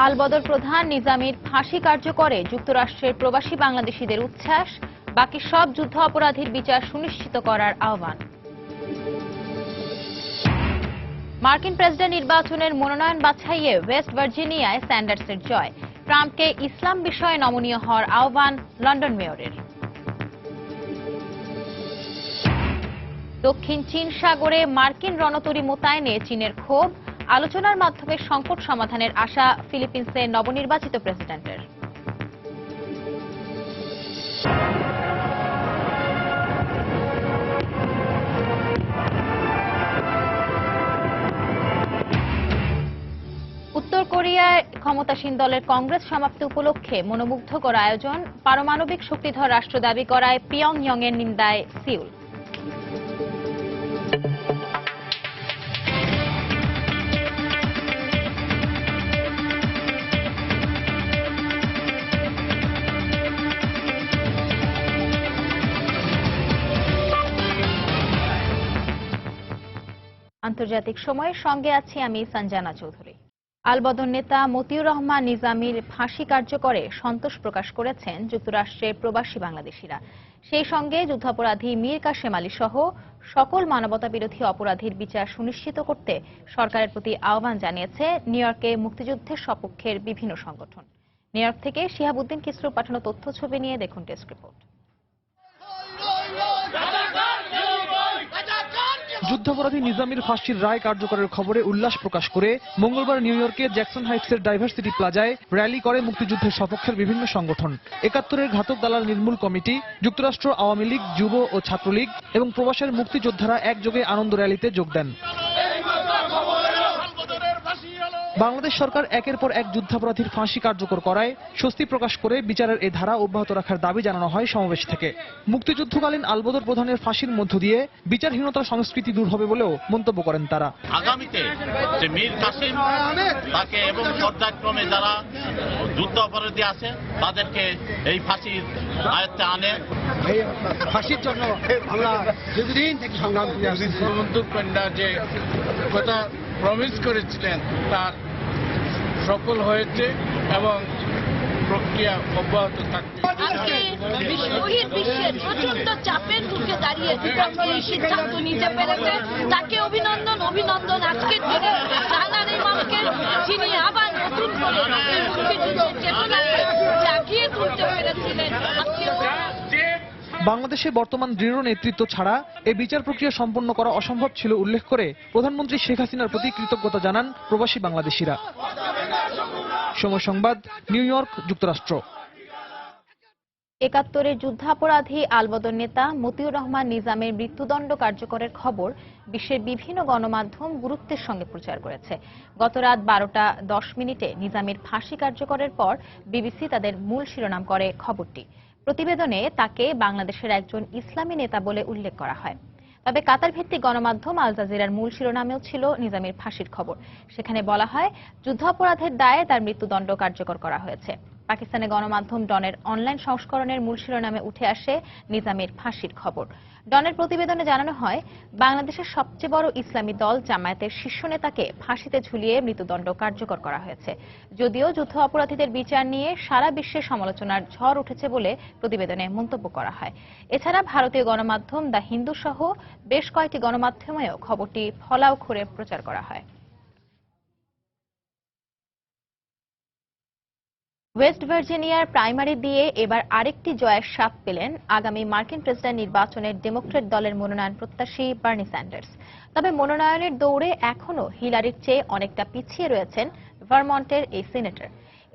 আলবদর প্রধান নিজামীর ফাঁসি কার্যকরে যুক্তরাষ্ট্রের প্রবাসী বাংলাদেশিদের উচ্ছ্বাস, বাকি সব যুদ্ধ অপরাধীর বিচার সুনিশ্চিত করার আহ্বান। মার্কিন প্রেসিডেন্ট নির্বাচনের মনোনয়ন বাছাইয়ে ওয়েস্ট ভার্জিনিয়ায় স্যান্ডার্সের জয়, ট্রাম্পকে ইসলাম বিষয়ে নমনীয় হওয়ার আহ্বান লন্ডন মেয়রের। দক্ষিণ চীন সাগরে মার্কিন রণতরী মোতায়েনে চীনের ক্ষোভ, আলোচনার মাধ্যমে সংকট সমাধানের আশা ফিলিপিন্সের নবনির্বাচিত প্রেসিডেন্টের। উত্তর কোরিয়ায় ক্ষমতাসীন দলের কংগ্রেস সমাপ্তি উপলক্ষে মনোমুগ্ধকর আয়োজন, পারমাণবিক শক্তিধর রাষ্ট্র দাবি করায় পিয়ংইয়ং এর নিন্দায় সিউল। আন্তর্জাতিক সময়ের সঙ্গে আছি আমি সঞ্জানা চৌধুরী। আলবদর নেতা মতিউর রহমান নিজামীর ফাঁসি কার্যকরে সন্তোষ প্রকাশ করেছেন যুক্তরাষ্ট্রের প্রবাসী বাংলাদেশিরা। সেই সঙ্গে যুদ্ধাপরাধী মীর কাশেম আলী সহ সকল মানবতাবিরোধী অপরাধীর বিচার সুনিশ্চিত করতে সরকারের প্রতি আহ্বান জানিয়েছে নিউ ইয়র্কে মুক্তিযুদ্ধের সপক্ষের বিভিন্ন সংগঠন। নিউ ইয়র্ক থেকে শিহাবুদ্দিন কিসরুর পাঠানো তথ্য ছবি নিয়ে দেখুন ডেস্ক রিপোর্ট। যুদ্ধাপরাধী নিজামীর ফাঁসির রায় কার্যকরের খবরে উল্লাস প্রকাশ করে মঙ্গলবার নিউ ইয়র্কের জ্যাকসন হাইটসের ডাইভার্সিটি প্লাজায় র্যালি করে মুক্তিযুদ্ধের সপক্ষের বিভিন্ন সংগঠন। ৭১-এর ঘাতক দালাল নির্মূল কমিটি, যুক্তরাষ্ট্র আওয়ামী লীগ, যুব ও ছাত্রলীগ এবং প্রবাসের মুক্তিযোদ্ধারা একযোগে আনন্দ র্যালিতে যোগ দেন। বাংলাদেশ সরকার একের পর এক যুদ্ধাপরাধীর ফাঁসি কার্যকর করায় স্বস্তি প্রকাশ করে বিচারের এই ধারা অব্যাহত রাখার দাবি জানানো হয় সমাবেশ থেকে। মুক্তিযুদ্ধকালীন আলবদর প্রধানের ফাঁসির মধ্য দিয়ে বিচারহীনতার সংস্কৃতি দূর হবে বলেও মন্তব্য করেন তারা। আগামীতে যে মীর কাসেম তাকে এবং পর্যায়ক্রমে যারা যুদ্ধ অপরাধী আছে তাদেরকে এই ফাঁসির আয়ত্তে আনে। এই ফাঁসির জন্য আমরা দীর্ঘদিন থেকে সংগ্রাম করে আসছি। বঙ্গবন্ধু যে কথা প্রমিস করেছিলেন তার সফল হয়েছে এবং প্রক্রিয়া অব্যাহত থাকবে। আজকে বিশ্বের প্রচন্ড চাপের মুখে দাঁড়িয়ে এই সিদ্ধান্ত নিতে পেরেছে, তাকে অভিনন্দন। আজকের দিনে সালার ইমামকে যিনি আবার নতুন করে মুক্তিযুদ্ধের চেতনাকে জাগিয়ে তুলতে পেরেছিলেন। বাংলাদেশে বর্তমান দৃঢ় নেতৃত্ব ছাড়া এই বিচার প্রক্রিয়া সম্পন্ন করা অসম্ভব ছিল উল্লেখ করে প্রধানমন্ত্রী শেখ হাসিনার প্রতি কৃতজ্ঞতা জানান প্রবাসী বাংলাদেশিরা। সময় সংবাদ, নিউ ইয়র্ক, যুক্তরাষ্ট্র। ৭১-এর যুদ্ধাপরাধী আলবদর নেতা মতিউর রহমান নিজামের মৃত্যুদণ্ড কার্যকরের খবর বিশ্বের বিভিন্ন গণমাধ্যম গুরুত্বের সঙ্গে প্রচার করেছে। গত রাত ১২টা ১০ নিজামের ফাঁসি কার্যকরের পর বিবিসি তাদের মূল শিরোনাম করে খবরটি। প্রতিবেদনে তাকে বাংলাদেশের একজন ইসলামী নেতা বলে উল্লেখ করা হয়। তবে কাতার ভিত্তিক গণমাধ্যম আল জাজিরার মূল শিরোনামেও ছিল নিজামীর ফাঁসির খবর। সেখানে বলা হয় যুদ্ধাপরাধের দায়ে তার মৃত্যুদণ্ড কার্যকর করা হয়েছে। পাকিস্তানের গণমাধ্যম ডনের অনলাইন সংস্করণের মূল শিরোনামে উঠে আসে নিজামীর ফাঁসির খবর। ডনের প্রতিবেদনে জানানো হয় বাংলাদেশের সবচেয়ে বড় ইসলামী দল জামায়াতের শীর্ষ নেতাকে ফাঁসিতে ঝুলিয়ে মৃত্যুদণ্ড কার্যকর করা হয়েছে। যদিও যুদ্ধ অপরাধীদের বিচার নিয়ে সারা বিশ্বে সমালোচনার ঝড় উঠেছে বলে প্রতিবেদনে মন্তব্য করা হয়। এছাড়া ভারতীয় গণমাধ্যম দ্য হিন্দু সহ বেশ কয়েকটি গণমাধ্যমেও খবরটি ফলাও করে প্রচার করা হয়। ওয়েস্ট ভার্জিনিয়ার প্রাইমারি দিয়ে এবার আরেকটি জয়ের স্বাদ পেলেন আগামী মার্কিন প্রেসিডেন্ট নির্বাচনের ডেমোক্র্যাট দলের মনোনয়ন প্রত্যাশী বার্নি স্যান্ডার্স। তবে মনোনয়নের দৌড়ে এখনও হিলারির চেয়ে অনেকটা পিছিয়ে রয়েছেন ভারমন্টের এই সিনেটর।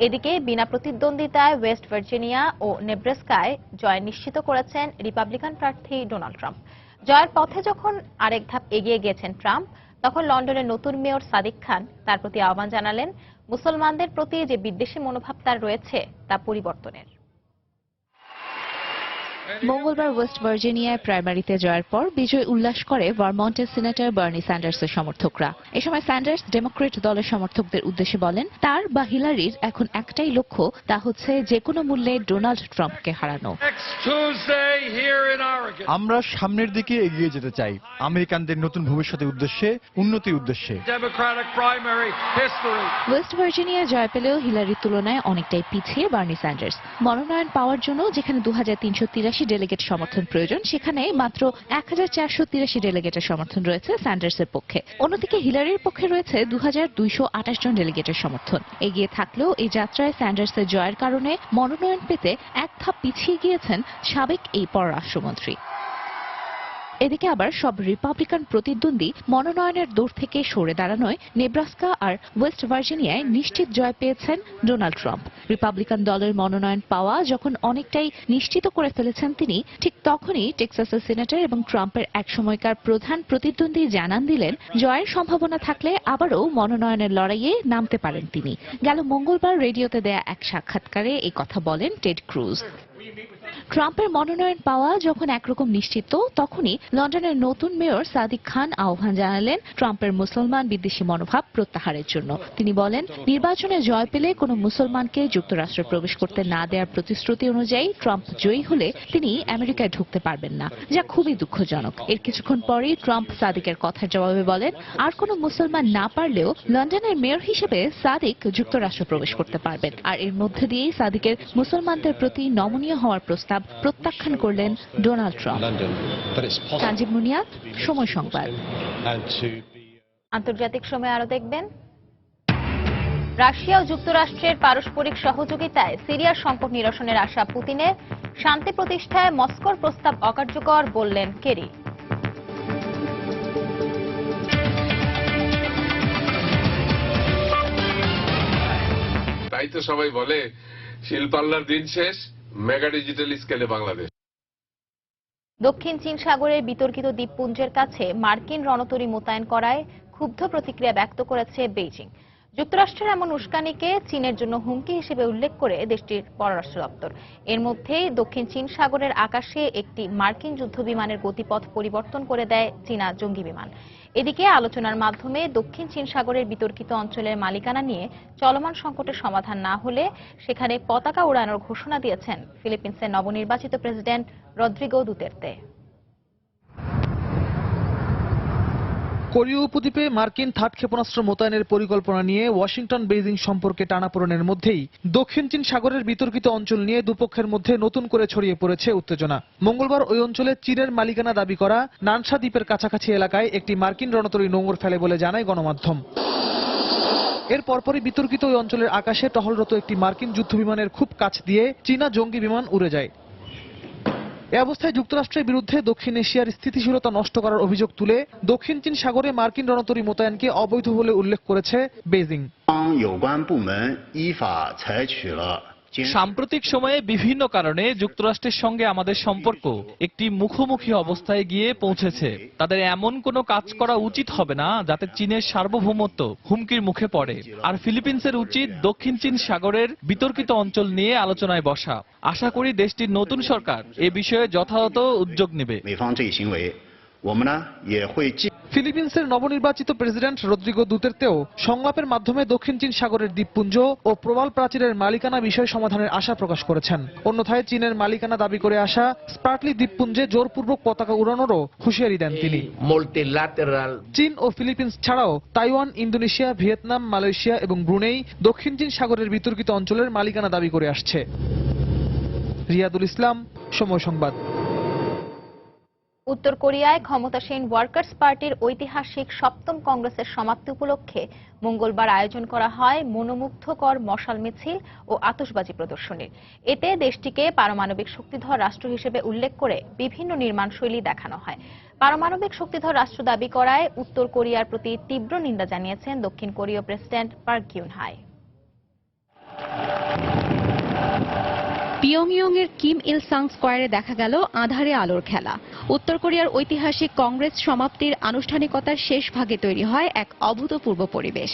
এদিকে বিনা প্রতিদ্বন্দ্বিতায় ওয়েস্ট ভার্জিনিয়া ও নেব্রাস্কায় জয় নিশ্চিত করেছেন রিপাবলিকান প্রার্থী ডোনাল্ড ট্রাম্প। জয়ের পথে যখন আরেক ধাপ এগিয়ে গেছেন ট্রাম্প, তখন লন্ডনের নতুন মেয়র সাদিক খান তার প্রতি আহ্বান জানালেন মুসলমানদের প্রতি যে বিদ্বেষী মনোভাব তার রয়েছে তা পরিবর্তনের। মঙ্গলবার ওয়েস্ট ভার্জিনিয়ায় প্রাইমারিতে জয়ের পর বিজয় উল্লাস করে ভারমন্টের সিনেটর বার্নি স্যান্ডার্সের সমর্থকরা। এ সময় স্যান্ডার্স ডেমোক্রেট দলের সমর্থকদের উদ্দেশ্যে বলেন, তার বা হিলারির এখন একটাই লক্ষ্য, তা হচ্ছে যে কোনো মূল্যে ডোনাল্ড ট্রাম্পকে হারানো। আমরা সামনের দিকে এগিয়ে যেতে চাই, আমেরিকানদের নতুন ভবিষ্যতের উদ্দেশ্যে, উন্নতির উদ্দেশ্যে। ওয়েস্ট ভার্জিনিয়া জয় পেলেও হিলারির তুলনায় অনেকটাই পিছিয়ে বার্নি স্যান্ডার্স। মনোনয়ন পাওয়ার জন্য যেখানে 2383 ডেলিগেট সমর্থন প্রয়োজন, সেখানে মাত্র 1483 ডেলিগেটের সমর্থন রয়েছে স্যান্ডার্সের পক্ষে। অন্যদিকে হিলারির পক্ষে রয়েছে 2228 জন ডেলিগেটের সমর্থন। এগিয়ে থাকলেও এই যাত্রায় স্যান্ডার্সের জয়ের কারণে মনোনয়ন পেতে এক ধাপ পিছিয়ে গিয়েছেন সাবেক এই পররাষ্ট্রমন্ত্রী। এদিকে আবার সব রিপাবলিকান প্রতিদ্বন্দ্বী মনোনয়নের দৌড় থেকে সরে দাঁড়ানোয় নেব্রাস্কা আর ওয়েস্ট ভার্জিনিয়ায় নিশ্চিত জয় পেয়েছেন ডোনাল্ড ট্রাম্প। রিপাবলিকান দলের মনোনয়ন পাওয়া যখন অনেকটাই নিশ্চিত করে ফেলেছেন তিনি, ঠিক তখনই টেক্সাসের সিনেটর এবং ট্রাম্পের একসময়কার প্রধান প্রতিদ্বন্দ্বী জানান দিলেন, জয়ের সম্ভাবনা থাকলে আবারও মনোনয়নের লড়াইয়ে নামতে পারেন তিনি। গেল মঙ্গলবার রেডিওতে দেয়া এক সাক্ষাৎকারে এই কথা বলেন টেড ক্রুজ। ট্রাম্পের মনোনয়ন পাওয়া যখন একরকম নিশ্চিত, তখনই লন্ডনের নতুন মেয়র সাদিক খান আহ্বান জানালেন ট্রাম্পের মুসলমান বিদ্বেষী মনোভাব প্রত্যাহারের জন্য। তিনি বলেন, নির্বাচনে জয় পেলে কোনো মুসলমানকে যুক্তরাষ্ট্রে প্রবেশ করতে না দেওয়ার প্রতিশ্রুতি অনুযায়ী ট্রাম্প জয়ী হলে তিনি আমেরিকায় ঢুকতে পারবেন না, যা খুবই দুঃখজনক। এর কিছুক্ষণ পরেই ট্রাম্প সাদিকের কথার জবাবে বলেন, আর কোনো মুসলমান না পারলেও লন্ডনের মেয়র হিসেবে সাদিক যুক্তরাষ্ট্র প্রবেশ করতে পারবেন। আর এর মধ্যে দিয়েই সাদিকের মুসলমানদের প্রতি নমনীয় হওয়ার প্রস্তাব প্রত্যাখ্যান করলেন ডোনাল্ড ট্রাম্প। সঞ্জীব মুনিয়া, সময় সংবাদ। আন্তর্জাতিক সময় আরো দেখবেন, রাশিয়া ও যুক্তরাষ্ট্রের পারস্পরিক সহযোগিতায় সিরিয়ার সংকট নিরসনের আশা পুতিনের, শান্তি প্রতিষ্ঠায় মস্কোর প্রস্তাব অকার্যকর বললেন কেরি। তাই তো সবাই বলে শিলপাল্লার দিন শেষ, মেগা ডিজিটাল স্কেলে বাংলাদেশ। দক্ষিণ চীন সাগরের বিতর্কিত দ্বীপপুঞ্জের কাছে মার্কিন রণতরী মোতায়েন করায় ক্ষুব্ধ প্রতিক্রিয়া ব্যক্ত করেছে বেইজিং। যুক্তরাষ্ট্রের এমন উস্কানিকে চীনের জন্য হুমকি হিসেবে উল্লেখ করে দেশটির পররাষ্ট্র দপ্তর। এর মধ্যেই দক্ষিণ চীন সাগরের আকাশে একটি মার্কিন যুদ্ধবিমানের গতিপথ পরিবর্তন করে দেয় চীনা জঙ্গি বিমান। এদিকে আলোচনার মাধ্যমে দক্ষিণ চীন সাগরের বিতর্কিত অঞ্চলের মালিকানা নিয়ে চলমান সংকটের সমাধান না হলে সেখানে পতাকা উড়ানোর ঘোষণা দিয়েছেন ফিলিপিন্সের নবনির্বাচিত প্রেসিডেন্ট রদ্রিগো দুতের্তে। কোরীয় উপদ্বীপে মার্কিন থার্ড ক্ষেপণাস্ত্র মোতায়েনের পরিকল্পনা নিয়ে ওয়াশিংটন বেইজিং সম্পর্কে টানাপোড়েনের মধ্যেই দক্ষিণ চীন সাগরের বিতর্কিত অঞ্চল নিয়ে দুপক্ষের মধ্যে নতুন করে ছড়িয়ে পড়েছে উত্তেজনা। মঙ্গলবার ওই অঞ্চলে চীনের মালিকানা দাবি করা নানশা দ্বীপের কাছাকাছি এলাকায় একটি মার্কিন রণতরী নোঙর ফেলে বলে জানায় গণমাধ্যম। এর পরপরই বিতর্কিত ওই অঞ্চলের আকাশে টহলরত একটি মার্কিন যুদ্ধবিমানের খুব কাছ দিয়ে চীনা জঙ্গি বিমান উড়ে যায়। এ অবস্থায় যুক্তরাষ্ট্রের বিরুদ্ধে দক্ষিণ এশিয়ার স্থিতিশীলতা নষ্ট করার অভিযোগ তুলে দক্ষিণ চীন সাগরে মার্কিন রণতরী মোতায়েনকে অবৈধ বলে উল্লেখ করেছে বেইজিং। সাম্প্রতিক সময়ে বিভিন্ন কারণে যুক্তরাষ্ট্রের সঙ্গে আমাদের সম্পর্ক একটি মুখোমুখি অবস্থায় গিয়ে পৌঁছেছে। তাদের এমন কোনো কাজ করা উচিত হবে না যাতে চীনের সার্বভৌমত্ব হুমকির মুখে পড়ে। আর ফিলিপিন্সের উচিত দক্ষিণ চীন সাগরের বিতর্কিত অঞ্চল নিয়ে আলোচনায় বসা। আশা করি দেশটির নতুন সরকার এ বিষয়ে যথাযথ উদ্যোগ নেবে। ফিলিপিন্সের নবনির্বাচিত প্রেসিডেন্ট রদ্রিগো দুতের্তেও সংলাপের মাধ্যমে দক্ষিণ চীন সাগরের দ্বীপপুঞ্জ ও প্রবাল প্রাচীরের মালিকানা বিষয় সমাধানের আশা প্রকাশ করেছেন। অন্যথায় চীনের মালিকানা দাবি করে আসা স্পার্টলি দ্বীপপুঞ্জে জোরপূর্বক পতাকা উড়ানোরও হুঁশিয়ারি দেন তিনি। চীন ও ফিলিপিন্স ছাড়াও তাইওয়ান, ইন্দোনেশিয়া, ভিয়েতনাম, মালয়েশিয়া এবং ব্রুনেই দক্ষিণ চীন সাগরের বিতর্কিত অঞ্চলের মালিকানা দাবি করে আসছে। রিয়াদুল ইসলাম, সময় সংবাদ। উত্তর কোরিয়ায় ক্ষমতাসীন ওয়ার্কার্স পার্টির ঐতিহাসিক ৭ম কংগ্রেসের সমাপ্তি উপলক্ষে মঙ্গলবার আয়োজন করা হয় মনোমুগ্ধকর মশাল মিছিল ও আতশবাজি প্রদর্শনীর। এতে দেশটিকে পারমাণবিক শক্তিধর রাষ্ট্র হিসেবে উল্লেখ করে বিভিন্ন নির্মাণশৈলী দেখানো হয়। পারমাণবিক শক্তিধর রাষ্ট্র দাবি করায় উত্তর কোরিয়ার প্রতি তীব্র নিন্দা জানিয়েছেন দক্ষিণ কোরীয় প্রেসিডেন্ট পার্ক গিউন হাই। পিয়ংইয়ং এর কিম ইল সাং স্কয়ারে দেখা গেল আঁধারে আলোর খেলা। উত্তর কোরিয়ার ঐতিহাসিক কংগ্রেস সমাপ্তির আনুষ্ঠানিকতার শেষ ভাগে তৈরি হয় এক অভূতপূর্ব পরিবেশ।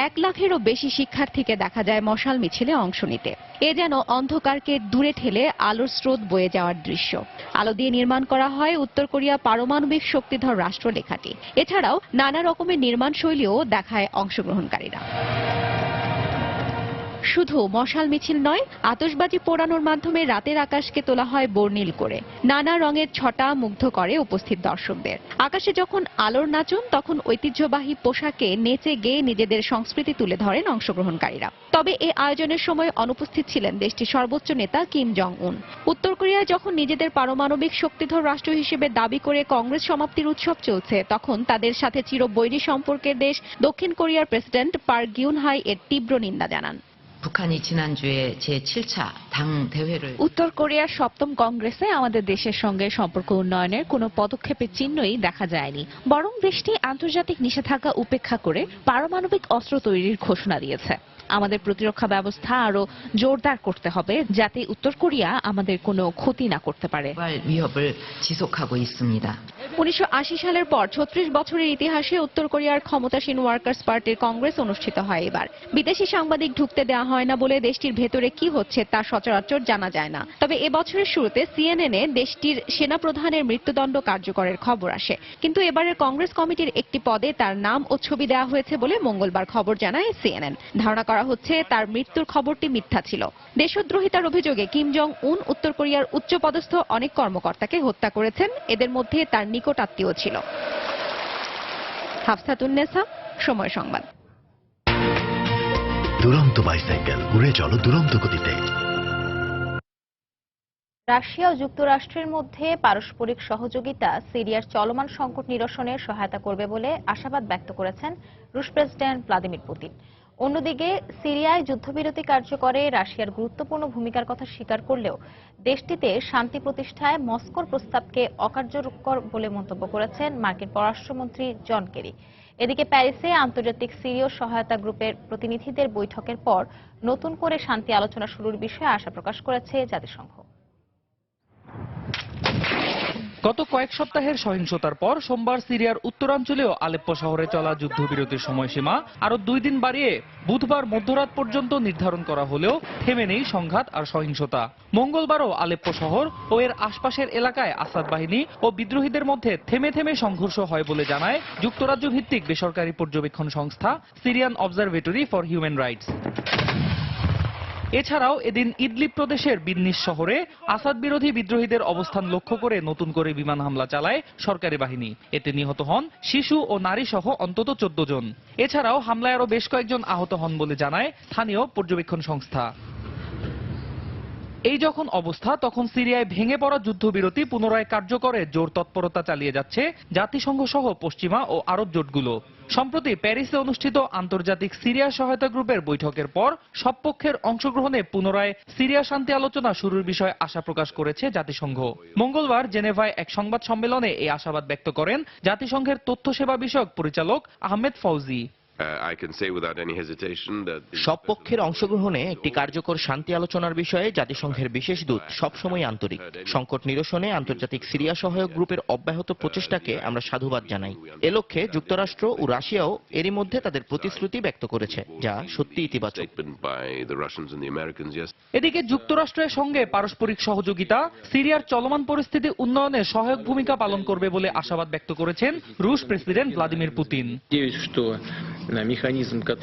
1 লাখেরও বেশি শিক্ষার্থীকে দেখা যায় মশাল মিছিলে অংশ নিতে। এ যেন অন্ধকারকে দূরে ঠেলে আলোর স্রোত বয়ে যাওয়ার দৃশ্য। আলো দিয়ে নির্মাণ করা হয় উত্তর কোরিয়া পারমাণবিক শক্তিধর রাষ্ট্র লেখাটি। এছাড়াও নানা রকমের নির্মাণ শৈলীও দেখায় অংশগ্রহণকারীরা। শুধু মশাল মিছিল নয়, আতশবাজি পোড়ানোর মাধ্যমে রাতের আকাশকে তোলা হয় বর্ণিল করে। নানা রঙের ছটা মুগ্ধ করে উপস্থিত দর্শকদের। আকাশে যখন আলোর নাচন, তখন ঐতিহ্যবাহী পোশাকে নেচে গেয়ে নিজেদের সংস্কৃতি তুলে ধরেন অংশগ্রহণকারীরা। তবে এই আয়োজনের সময় অনুপস্থিত ছিলেন দেশটির সর্বোচ্চ নেতা কিম জং উন। উত্তর কোরিয়ায় যখন নিজেদের পারমাণবিক শক্তিধর রাষ্ট্র হিসেবে দাবি করে কংগ্রেস সমাপ্তির উৎসব চলছে, তখন তাদের সাথে চিরবৈরী সম্পর্কের দেশ দক্ষিণ কোরিয়ার প্রেসিডেন্ট পার্ক গিউন হাই এর তীব্র নিন্দা জানান। 북한이 지난주에 제7차 당 대회를 উত্তর কোরিয়ার 7ম কংগ্রেসে আমাদের দেশের সঙ্গে সম্পর্ক উন্নয়নের কোনো পদক্ষেপের চিহ্নই দেখা যায়নি। বরং দেশটি আন্তর্জাতিক নিষেধাজ্ঞা উপেক্ষা করে পারমাণবিক অস্ত্র তৈরির ঘোষণা দিয়েছে। আমাদের প্রতিরক্ষা ব্যবস্থা আরো জোরদার করতে হবে, যাতে উত্তর কোরিয়া আমাদের কোনো ক্ষতি না করতে পারে। 위협을 지속하고 있습니다. 1980 সালের পর 36 বছরের ইতিহাসে উত্তর কোরিয়ার ক্ষমতাসীন ওয়ার্কার্স পার্টির কংগ্রেস অনুষ্ঠিত হয় এবার। বিদেশি সাংবাদিক ঢুকতে দেওয়া হয় না বলে দেশটির ভেতরে কি হচ্ছে তা সচরাচর জানা যায় না। তবে এবছরের শুরুতে সিএনএন-এ দেশটির সেনাপ্রধানের মৃত্যুদণ্ড কার্যকরের খবর আসে। কিন্তু এবারের কংগ্রেস কমিটির একটি পদে তার নাম ও ছবি দেওয়া হয়েছে বলে মঙ্গলবার খবর জানায় সিএনএন। ধারণা করা হচ্ছে তার মৃত্যুর খবরটি মিথ্যা ছিল। দেশদ্রোহিতার অভিযোগে কিম জং উন উত্তর কোরিয়ার উচ্চপদস্থ অনেক কর্মকর্তাকে হত্যা করেছেন। এদের মধ্যে তার নিকট আত্মীয় ছিল। হাফসাতুন্নেসা, সময় সংবাদ। দুরন্ত বাইসাইকেল, উড়ে চলো দুরন্ত গতিতে। রাশিয়া ও যুক্তরাষ্ট্রের মধ্যে পারস্পরিক সহযোগিতা সিরিয়ার চলমান সংকট নিরসনে সহায়তা করবে বলে আশাবাদ ব্যক্ত করেছেন রুশ প্রেসিডেন্ট ভ্লাদিমির পুতিন। অন্যদিকে সিরিয়ায় যুদ্ধবিরতি কার্যকরে রাশিয়ার গুরুত্বপূর্ণ ভূমিকার কথা স্বীকার করলেও দেশটিতে শান্তি প্রতিষ্ঠায় মস্কোর প্রস্তাবকে অকার্যকর বলে মন্তব্য করেছেন মার্কিন পররাষ্ট্রমন্ত্রী জন কেরি। এদিকে প্যারিসে আন্তর্জাতিক সিরীয় সহায়তা গ্রুপের প্রতিনিধিদের বৈঠকের পর নতুন করে শান্তি আলোচনা শুরুর বিষয়ে আশা প্রকাশ করেছে জাতিসংঘ। গত কয়েক সপ্তাহের সহিংসতার পর সোমবার সিরিয়ার উত্তরাঞ্চলীয় আলেপ্পো শহরে চলা যুদ্ধবিরতির সময়সীমা আরো 2 দিন বাড়িয়ে বুধবার মধ্যরাত পর্যন্ত নির্ধারণ করা হলেও থেমে নেই সংঘাত আর সহিংসতা। মঙ্গলবারও আলেপ্পো শহর ও এর আশপাশের এলাকায় আসাদ বাহিনী ও বিদ্রোহীদের মধ্যে থেমে থেমে সংঘর্ষ হয় বলে জানায় যুক্তরাজ্য ভিত্তিক বেসরকারি পর্যবেক্ষণ সংস্থা Syrian observatory for human rights. এছাড়াও এদিন ইদলিব প্রদেশের বিদনিস শহরে আসাদ বিরোধী বিদ্রোহীদের অবস্থান লক্ষ্য করে নতুন করে বিমান হামলা চালায় সরকারি বাহিনী। এতে নিহত হন শিশু ও নারী সহ অন্তত 14 জন। এছাড়াও হামলায় আরো বেশ কয়েকজন আহত হন বলে জানায় স্থানীয় পর্যবেক্ষণ সংস্থা। এই যখন অবস্থা, তখন সিরিয়ায় ভেঙে পড়া যুদ্ধবিরতি পুনরায় কার্যকরে জোর তৎপরতা চালিয়ে যাচ্ছে জাতিসংঘ সহ পশ্চিমা ও আরব জোটগুলো। সম্প্রতি প্যারিসে অনুষ্ঠিত আন্তর্জাতিক সিরিয়া সহায়তা গ্রুপের বৈঠকের পর সব পক্ষের অংশগ্রহণে পুনরায় সিরিয়া শান্তি আলোচনা শুরুর বিষয়ে আশা প্রকাশ করেছে জাতিসংঘ। মঙ্গলবার জেনেভায় এক সংবাদ সম্মেলনে এই আশাবাদ ব্যক্ত করেন জাতিসংঘের তথ্য সেবা বিষয়ক পরিচালক আহমেদ ফৌজি। সব পক্ষের অংশগ্রহণে একটি কার্যকর শান্তি আলোচনার বিষয়ে জাতিসংঘের বিশেষ দূত সবসময় আন্তরিক। সংকট নিরসনে আন্তর্জাতিক সিরিয়া সহায়ক গ্রুপের অব্যাহত প্রচেষ্টাকে আমরা সাধুবাদ জানাই। এ লক্ষ্যে যুক্তরাষ্ট্র ও রাশিয়াও এরই মধ্যে তাদের প্রতিশ্রুতি ব্যক্ত করেছে, যা সত্যি ইতিবাচক। এদিকে যুক্তরাষ্ট্রের সঙ্গে পারস্পরিক সহযোগিতা সিরিয়ার চলমান পরিস্থিতি উন্নয়নে সহায়ক ভূমিকা পালন করবে বলে আশাবাদ ব্যক্ত করেছেন রুশ প্রেসিডেন্ট ভ্লাদিমির পুতিন।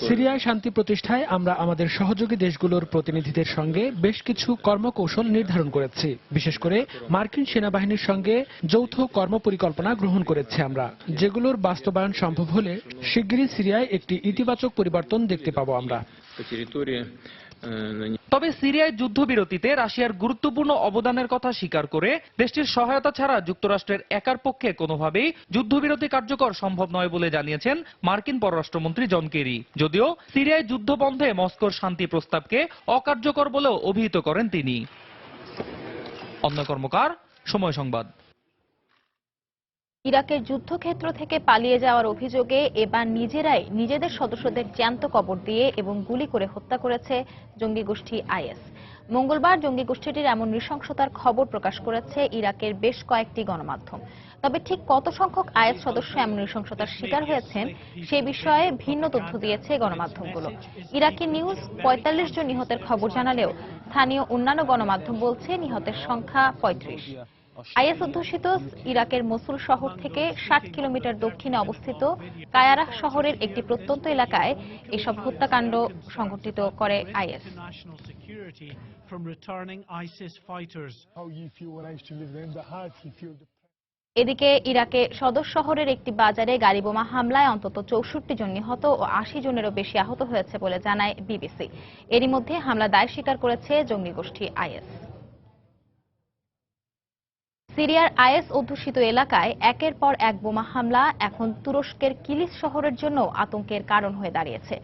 সিরিয়ায় শান্তি প্রতিষ্ঠায় আমরা আমাদের সহযোগী দেশগুলোর প্রতিনিধিদের সঙ্গে বেশ কিছু কর্মকৌশল নির্ধারণ করেছি। বিশেষ করে মার্কিন সেনাবাহিনীর সঙ্গে যৌথ কর্মপরিকল্পনা গ্রহণ করেছি আমরা, যেগুলোর বাস্তবায়ন সম্ভব হলে শিগগিরই সিরিয়ায় একটি ইতিবাচক পরিবর্তন দেখতে পাবো আমরা। তবে সিরিয়ায় যুদ্ধবিরতিতে রাশিয়ার গুরুত্বপূর্ণ অবদানের কথা স্বীকার করে দেশটির সহায়তা ছাড়া যুক্তরাষ্ট্রের একার পক্ষে কোনোভাবেই যুদ্ধবিরতি কার্যকর সম্ভব নয় বলে জানিয়েছেন মার্কিন পররাষ্ট্রমন্ত্রী জন কেরি। যদিও সিরিয়ায় যুদ্ধ বন্ধে মস্কোর শান্তি প্রস্তাবকে অকার্যকর বলেও অভিহিত করেন তিনি। অন্য কর্মকার, সময় সংবাদ। ইরাকের যুদ্ধক্ষেত্র থেকে পালিয়ে যাওয়ার অভিযোগে এবার নিজেরাই নিজেদের সদস্যদের জ্যান্ত কবর দিয়ে এবং গুলি করে হত্যা করেছে জঙ্গি গোষ্ঠী আইএস। মঙ্গলবার জঙ্গি গোষ্ঠীটির এমন নৃশংসতার খবর প্রকাশ করেছে ইরাকের বেশ কয়েকটি গণমাধ্যম। তবে ঠিক কত সংখ্যক আইএস সদস্য এমন নৃশংসতার শিকার হয়েছেন সে বিষয়ে ভিন্ন তথ্য দিয়েছে গণমাধ্যমগুলো। ইরাকি নিউজ ৪৫ জন নিহতের খবর জানালেও স্থানীয় অন্যান্য গণমাধ্যম বলছে নিহতের সংখ্যা ৩৫। আইএস অধ্যুষিত ইরাকের মসুল শহর থেকে ৬০ কিলোমিটার দক্ষিণে অবস্থিত কায়ারাহ শহরের একটি প্রত্যন্ত এলাকায় এসব হত্যাকাণ্ড সংঘটিত করে আইএস। এদিকে ইরাকে সদর শহরের একটি বাজারে গাড়ি বোমা হামলায় অন্তত ৬৪ জন নিহত ও ৮০ জনেরও বেশি আহত হয়েছে বলে জানায় বিবিসি। এরই মধ্যে হামলা দায় স্বীকার করেছে জঙ্গি গোষ্ঠী আইএস। সিরিয়ার আইএস অধ্যুষিত এলাকায় একের পর এক বোমা হামলা এখন তুরস্কের কিলিস শহরের জন্য আতঙ্কের কারণ হয়ে দাঁড়িয়েছে।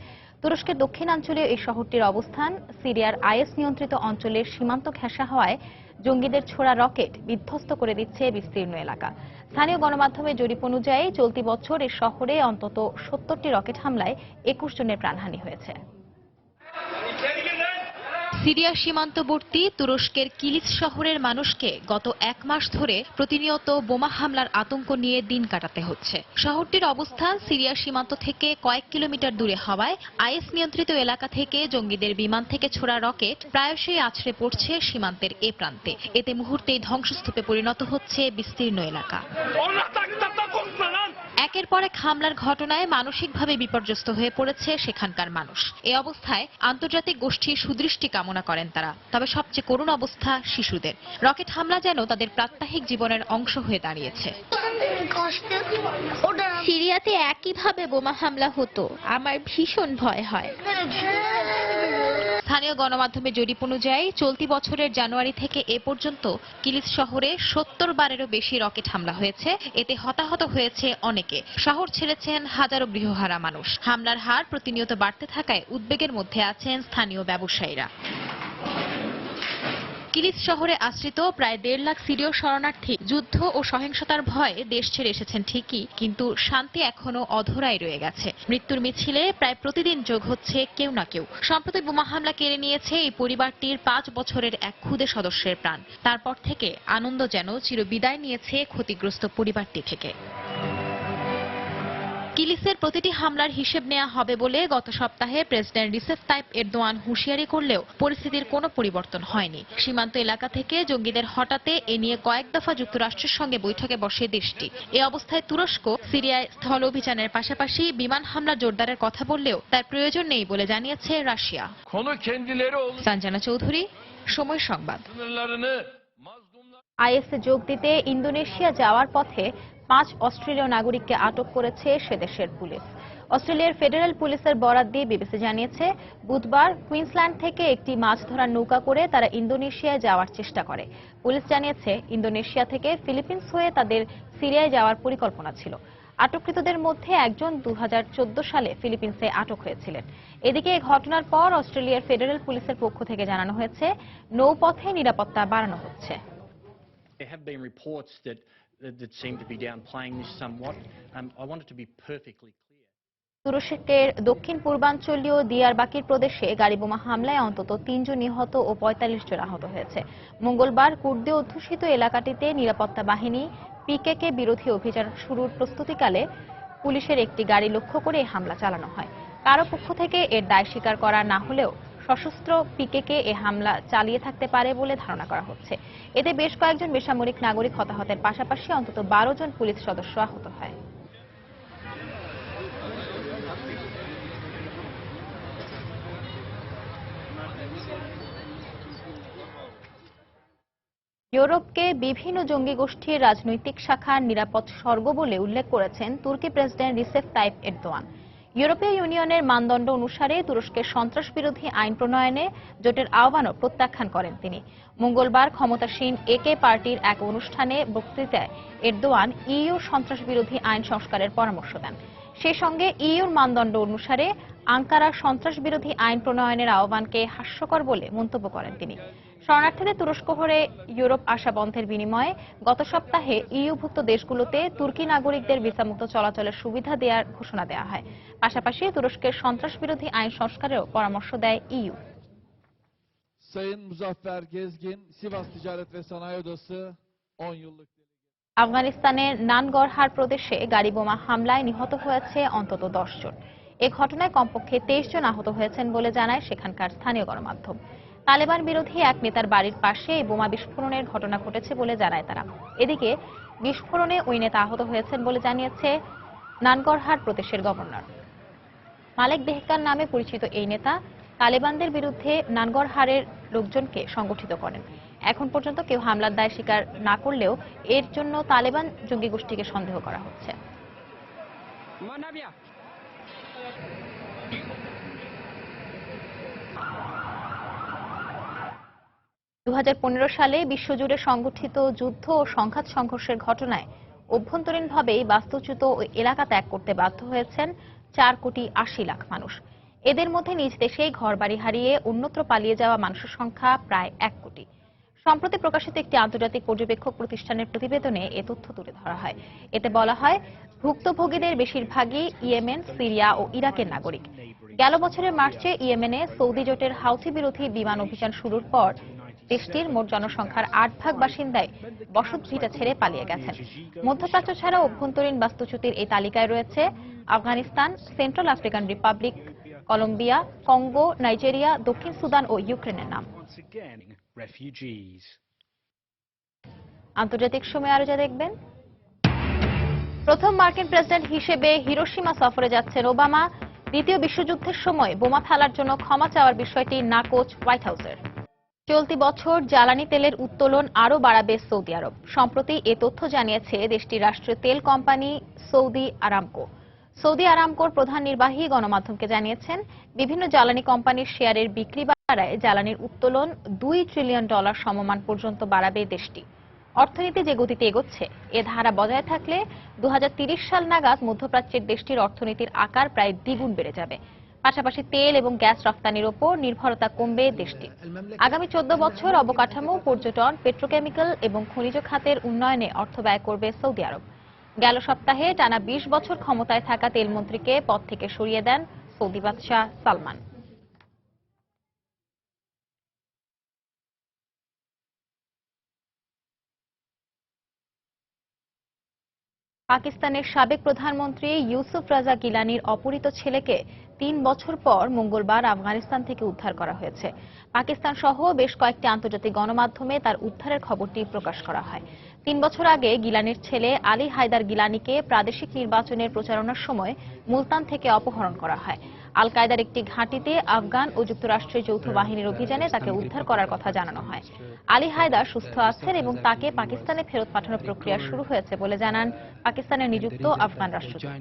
তুরস্কের দক্ষিণাঞ্চলীয় এই শহরটির অবস্থান সিরিয়ার আইএস নিয়ন্ত্রিত অঞ্চলের সীমান্ত ঘেঁষা হওয়ায় জঙ্গিদের ছোড়া রকেট বিধ্বস্ত করে দিচ্ছে বিস্তীর্ণ এলাকা। স্থানীয় গণমাধ্যমের জরিপ অনুযায়ী চলতি বছর এই শহরে অন্তত ৭০টি রকেট হামলায় ২১ জনের প্রাণহানি হয়েছে। সিরিয়া সীমান্তবর্তী তুরস্কের কিলিস শহরের মানুষকে গত ১ মাস ধরে প্রতিনিয়ত বোমা হামলার আতঙ্ক নিয়ে দিন কাটাতে হচ্ছে। শহরটির অবস্থান সিরিয়া সীমান্ত থেকে কয়েক কিলোমিটার দূরে হওয়ায় আইএস নিয়ন্ত্রিত এলাকা থেকে জঙ্গিদের বিমান থেকে ছোড়া রকেট প্রায়শই আছড়ে পড়ছে সীমান্তের এ প্রান্তে। এতে মুহূর্তেই ধ্বংসস্তূপে পরিণত হচ্ছে বিস্তীর্ণ এলাকা। একের পর এক হামলার ঘটনায় মানসিকভাবে বিপর্যস্ত হয়ে পড়েছে সেখানকার মানুষ। এ অবস্থায় আন্তর্জাতিক গোষ্ঠীর সুদৃষ্টি কামনা করেন তারা। তবে সবচেয়ে করুণ অবস্থা শিশুদের। রকেট হামলা যেন তাদের প্রাত্যহিক জীবনের অংশ হয়ে দাঁড়িয়েছে। সিরিয়াতে একইভাবে বোমা হামলা হতো, আমার ভীষণ ভয় হয়। স্থানীয় গণমাধ্যমের জরিপ অনুযায়ী চলতি বছরের জানুয়ারি থেকে এ পর্যন্ত কিলিস শহরে ৭০ বারেরও বেশি রকেট হামলা হয়েছে। এতে হতাহত হয়েছে অনেকে। শহর ছেড়েছেন হাজারো গৃহহারা মানুষ। হামলার হার প্রতিনিয়ত বাড়তে থাকায় উদ্বেগের মধ্যে আছেন স্থানীয় ব্যবসায়ীরা। কিলিস শহরে আশ্রিত প্রায় ১.৫ লাখ সিরীয় শরণার্থী যুদ্ধ ও সহিংসতার ভয়ে দেশ ছেড়ে এসেছেন ঠিকই, কিন্তু শান্তি এখনো অধরাই রয়ে গেছে। মৃত্যুর মিছিলে প্রায় প্রতিদিন যোগ হচ্ছে কেউ না কেউ। সম্প্রতি বোমা হামলা কেড়ে নিয়েছে এই পরিবারটির ৫ বছরের এক ক্ষুদে সদস্যের প্রাণ। তারপর থেকে আনন্দ যেন চিরবিদায় নিয়েছে ক্ষতিগ্রস্ত পরিবারটি থেকে। কিলিসের প্রতিটি হামলার হিসেব নেওয়া হবে বলে গত সপ্তাহে প্রেসিডেন্ট রিসেপ তাইপ এরদোয়ান হুঁশিয়ারি করলেও পরিস্থিতির কোনো পরিবর্তন হয়নি। সীমান্ত এলাকা থেকে জঙ্গিদের হটাতে এ নিয়ে কয়েক দফা যুক্তরাষ্ট্রের সঙ্গে বৈঠকে বসে দেশটি। এ অবস্থায় তুরস্ক সিরিয়ায় স্থল অভিযানের পাশাপাশি বিমান হামলা জোরদারের কথা বললেও তার প্রয়োজন নেই বলে জানিয়েছে রাশিয়া। সঞ্জনা চৌধুরী, সময় সংবাদ। আইএসে যোগ দিতে ইন্দোনেশিয়া যাওয়ার পথে ৫ অস্ট্রেলীয় নাগরিককে আটক করেছে সে দেশের পুলিশ। অস্ট্রেলিয়ার ফেডারেল পুলিশের বরাত দিয়ে বিবিসি জানিয়েছে, বুধবার কুইন্সল্যান্ড থেকে একটি মাছ ধরার নৌকা করে তারা ইন্দোনেশিয়ায় যাওয়ার চেষ্টা করে। পুলিশ জানিয়েছে, ইন্দোনেশিয়া থেকে ফিলিপিন্স হয়ে তাদের সিরিয়ায় যাওয়ার পরিকল্পনা ছিল। আটককৃতদের মধ্যে একজন ২০১৪ সালে ফিলিপিন্সে আটক হয়েছিলেন। এদিকে এই ঘটনার পর অস্ট্রেলিয়ার ফেডারেল পুলিশের পক্ষ থেকে জানানো হয়েছে, নৌপথে নিরাপত্তা বাড়ানো হচ্ছে। There have been reports that seem to be downplaying this somewhat. I want it to be perfectly clear. তুরস্কের দক্ষিণ পূর্বাঞ্চলীয় দিয়ারবাকির প্রদেশে গাড়ি বোমা হামলায় অন্তত ৩ জন নিহত ও ৪৫ জন আহত হয়েছে। মঙ্গলবার কুর্দি অধ্যুষিত এলাকাটিতে নিরাপত্তা বাহিনী পিকেকে বিরোধী অভিযান শুরুর প্রস্তুতিকালে পুলিশের একটি গাড়ি লক্ষ্য করে এই হামলা চালানো হয়। কারো পক্ষ থেকে এর দায় স্বীকার করা না হলেও সশস্ত্র পিকেকে এ হামলা চালিয়ে থাকতে পারে বলে ধারণা করা হচ্ছে। এতে বেশ কয়েকজন বেসামরিক নাগরিক হতাহতের পাশাপাশি অন্তত ১২ জন পুলিশ সদস্য আহত হয়। ইউরোপকে বিভিন্ন জঙ্গি গোষ্ঠীর রাজনৈতিক শাখার নিরাপদ স্বর্গ বলে উল্লেখ করেছেন তুর্কি প্রেসিডেন্ট রিসেপ তাইপ এরদোয়ান। ইউরোপীয় ইউনিয়নের মানদণ্ড অনুসারে তুরস্কের সন্ত্রাস বিরোধী আইন প্রণয়নে জোটের আহ্বানও প্রত্যাখ্যান করেন তিনি। মঙ্গলবার ক্ষমতাসীন একে পার্টির এক অনুষ্ঠানে বক্তৃতায় এরদোয়ান ইইউর সন্ত্রাস বিরোধী আইন সংস্কারের পরামর্শ দেন। সেই সঙ্গে ইইউর মানদণ্ড অনুসারে আঙ্কারার সন্ত্রাস বিরোধী আইন প্রণয়নের আহ্বানকে হাস্যকর বলে মন্তব্য করেন তিনি। শরণার্থীদের তুরস্ক হয়ে ইউরোপ আসা বন্ধের বিনিময়ে গত সপ্তাহে ইউভুক্ত দেশগুলোতে তুর্কি নাগরিকদের ভিসামুক্ত চলাচলের সুবিধা দেওয়ার ঘোষণা দেওয়া হয়। পাশাপাশি তুরস্কের সন্ত্রাস বিরোধী আইন সংস্কারেও পরামর্শ দেয় EU. Sayın Muzaffer Gezgin, Sivas Ticaret ve Sanayi Odası 10 yıllık আফগানিস্তানের নানগরহার প্রদেশে গাড়ি বোমা হামলায় নিহত হয়েছে অন্তত 10 জন। এ ঘটনায় কমপক্ষে 23 জন আহত হয়েছেন বলে জানায় সেখানকার স্থানীয় গণমাধ্যম। তালেবান বিরোধী এক নেতার বাড়ির পাশে এই বোমা বিস্ফোরণের ঘটনা ঘটেছে বলে জানায় তারা। এদিকে বিস্ফোরণে ওই নেতা আহত হয়েছেন বলে জানিয়েছে নানগরহার প্রদেশের গভর্নর। মালেক দেহকান নামে পরিচিত এই নেতা তালেবানদের বিরুদ্ধে নানগরহারের লোকজনকে সংগঠিত করেন। এখন পর্যন্ত কেউ হামলার দায় স্বীকার না করলেও এর জন্য তালেবান জঙ্গি গোষ্ঠীকে সন্দেহ করা হচ্ছে। 2015 সালে বিশ্বজুড়ে সংগঠিত যুদ্ধ ও সংঘাত সংঘর্ষের ঘটনায় অভ্যন্তরীণভাবেই বাস্তুচ্যুত ওই এলাকা ত্যাগ করতে বাধ্য হয়েছেন 4,80,00,000 মানুষ। এদের মধ্যে নিজ দেশেই ঘরবাড়ি হারিয়ে অন্যত্র পালিয়ে যাওয়া মানুষের সংখ্যা প্রায় 1 কোটি। সম্প্রতি প্রকাশিত একটি আন্তর্জাতিক পর্যবেক্ষক প্রতিষ্ঠানের প্রতিবেদনে এ তথ্য তুলে ধরা হয়। এতে বলা হয়, ভুক্তভোগীদের বেশিরভাগই ইয়েমেন, সিরিয়া ও ইরাকের নাগরিক। গেল বছরের মার্চে ইয়েমেনে সৌদি জোটের হাউথি বিরোধী বিমান অভিযান শুরুর পর দেশটির মোট জনসংখ্যার 8 ভাগ বাসিন্দাই বসতভিটা ছেড়ে পালিয়ে গেছেন। মধ্যপ্রাচ্য ছাড়াও অভ্যন্তরীণ বাস্তুচ্যুতির এই তালিকায় রয়েছে Afghanistan, central African republic, Colombia, Congo, Nigeria, দক্ষিণ সুদান ও ইউক্রেনের নাম। আন্তর্জাতিক সময় আরো যা দেখবেন, প্রথম মার্কিন প্রেসিডেন্ট হিসেবে হিরোশিমা সফরে যাচ্ছেন ওবামা। দ্বিতীয় বিশ্বযুদ্ধের সময় বোমা ফেলার জন্য ক্ষমা চাওয়ার বিষয়টি নাকচ হোয়াইট হাউসের। চলতি বছর জ্বালানি তেলের উত্তোলন আরও বাড়াবে সৌদি আরব। সম্প্রতি এ তথ্য জানিয়েছে দেশটির রাষ্ট্রীয় তেল কোম্পানি সৌদি আরামকো। সৌদি আরামকোর প্রধান নির্বাহী গণমাধ্যমকে জানিয়েছেন, বিভিন্ন জ্বালানি কোম্পানির শেয়ারের বিক্রি বাড়ায় জ্বালানির উত্তোলন $2 ট্রিলিয়ন সমমান পর্যন্ত বাড়াবে দেশটি। অর্থনীতি যে গতিতে এগোচ্ছে, এ ধারা বজায় থাকলে 2030 সাল নাগাদ মধ্যপ্রাচ্যের দেশটির অর্থনীতির আকার প্রায় দ্বিগুণ বেড়ে যাবে। পাশাপাশি তেল এবং গ্যাস রপ্তানির ওপর নির্ভরতা কমবে দেশটির। আগামী 14 বছর অবকাঠামো, পর্যটন, পেট্রোকেমিক্যাল এবং খনিজ খাতের উন্নয়নে অর্থ ব্যয় করবে সৌদি আরব। গেল সপ্তাহে টানা 20 বছর ক্ষমতায় থাকা তেলমন্ত্রীকে পদ থেকে সরিয়ে দেন সৌদি বাদশাহ সালমান। পাকিস্তানের সাবেক প্রধানমন্ত্রী ইউসুফ রাজা গিলানির অপহৃত ছেলেকে 3 বছর পর মঙ্গলবার আফগানিস্তান থেকে উদ্ধার করা হয়েছে। পাকিস্তান সহ বেশ কয়েকটি আন্তর্জাতিক গণমাধ্যমে তার উদ্ধারের খবরটি প্রকাশ করা হয়। 3 বছর আগে গিলানির ছেলে আলী হায়দার গিলানিকে প্রাদেশিক নির্বাচনের প্রচারণার সময় মুলতান থেকে অপহরণ করা হয়। আল কায়দার একটি ঘাঁটিতে আফগান ও যুক্তরাষ্ট্রের যৌথ বাহিনীর অভিযানে তাকে উদ্ধার করার কথা জানানো হয়। আলী হায়দার সুস্থ আছেন এবং তাকে পাকিস্তানে ফেরত পাঠানোর প্রক্রিয়া শুরু হয়েছে বলে জানান পাকিস্তানের নিযুক্ত আফগান রাষ্ট্রদূত।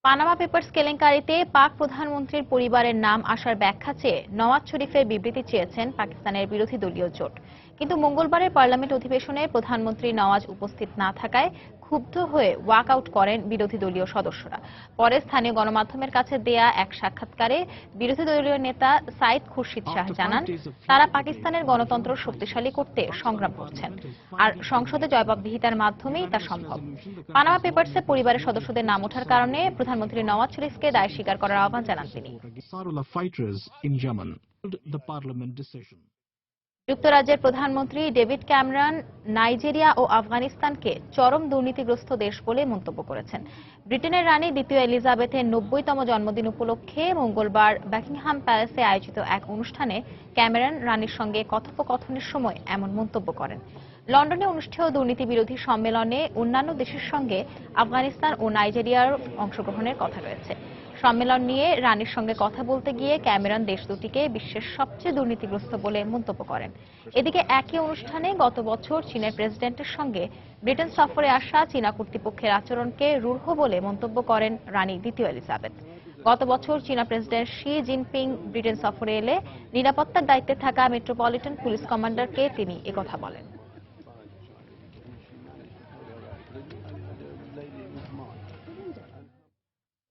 পানামা পেপারস কেলেঙ্কারিতে পাক প্রধানমন্ত্রীর পরিবারের নাম আসার ব্যাখ্যা চেয়ে নওয়াজ শরীফের বিবৃতি চেয়েছেন পাকিস্তানের বিরোধী দলীয় জোট। কিন্তু মঙ্গলবারের পার্লামেন্ট অধিবেশনে প্রধানমন্ত্রী নওয়াজ উপস্থিত না থাকায় ক্ষুব্ধ হয়ে ওয়াক আউট করেন বিরোধী দলীয় সদস্যরা। পরে স্থানীয় গণমাধ্যমের কাছে দেয়া এক সাক্ষাৎকারে বিরোধী দলীয় নেতা সাইদ খুরশিদ শাহ জানান, তারা পাকিস্তানের গণতন্ত্র শক্তিশালী করতে সংগ্রাম করছেন, আর সংসদে জবাবদিহিতার মাধ্যমেই তা সম্ভব। পানামা পেপারসে পরিবারের সদস্যদের নাম ওঠার কারণে প্রধানমন্ত্রী নওয়াজ শরীফকে দায় স্বীকার করার আহ্বান জানান তিনি। যুক্তরাজ্যের প্রধানমন্ত্রী ডেভিড ক্যামেরন নাইজেরিয়া ও আফগানিস্তানকে চরম দুর্নীতিগ্রস্ত দেশ বলে মন্তব্য করেছেন। ব্রিটেনের রানী দ্বিতীয় এলিজাবেথের 90তম জন্মদিন উপলক্ষে মঙ্গলবার বাকিংহাম প্যালেসে আয়োজিত এক অনুষ্ঠানে ক্যামেরন রানীর সঙ্গে কথোপকথনের সময় এমন মন্তব্য করেন। লন্ডনে অনুষ্ঠেয় দুর্নীতি বিরোধী সম্মেলনে অন্যান্য দেশের সঙ্গে আফগানিস্তান ও নাইজেরিয়ার অংশগ্রহণের কথা রয়েছে। সম্মেলন নিয়ে রানীর সঙ্গে কথা বলতে গিয়ে ক্যামেরন দেশ দুটিকে বিশ্বের সবচেয়ে দুর্নীতিগ্রস্ত বলে মন্তব্য করেন। এদিকে একই অনুষ্ঠানে গত বছর চীনের প্রেসিডেন্টের সঙ্গে ব্রিটেন সফরে আসা চীনা কর্তৃপক্ষের আচরণকে রূঢ় বলে মন্তব্য করেন রানী দ্বিতীয় এলিজাবেথ। গত বছর চীনা প্রেসিডেন্ট শি জিনপিং ব্রিটেন সফরে এলে নিরাপত্তার দায়িত্বে থাকা মেট্রোপলিটন পুলিশ কমান্ডারকে তিনি একথা বলেন।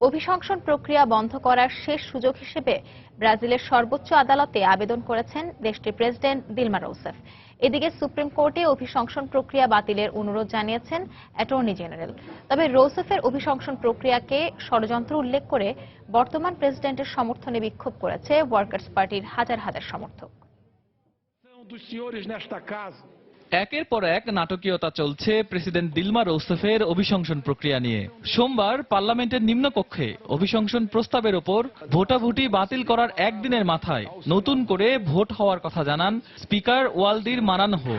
অভিশংসন প্রক্রিয়া বন্ধ করার শেষ সুযোগ হিসেবে ব্রাজিলের সর্বোচ্চ আদালতে আবেদন করেছেন দেশটির প্রেসিডেন্ট দিলমা রৌসেফ। এদিকে সুপ্রিম কোর্টে অভিশংসন প্রক্রিয়া বাতিলের অনুরোধ জানিয়েছেন অ্যাটর্নি জেনারেল। তবে রৌসেফের অভিশংসন প্রক্রিয়াকে ষড়যন্ত্র উল্লেখ করে বর্তমান প্রেসিডেন্টের সমর্থনে বিক্ষোভ করেছে ওয়ার্কার্স পার্টির হাজার হাজার সমর্থক। একের পর এক নাটকীয়তা চলছে প্রেসিডেন্ট দিলমা রৌসেফের অভিশংসন প্রক্রিয়া নিয়ে। সোমবার পার্লামেন্টের নিম্নকক্ষে অভিশংসন প্রস্তাবের ওপর ভোটাভুটি বাতিল করার একদিনের মাথায় নতুন করে ভোট হওয়ার কথা জানান স্পিকার ওয়ালদির মারানহো।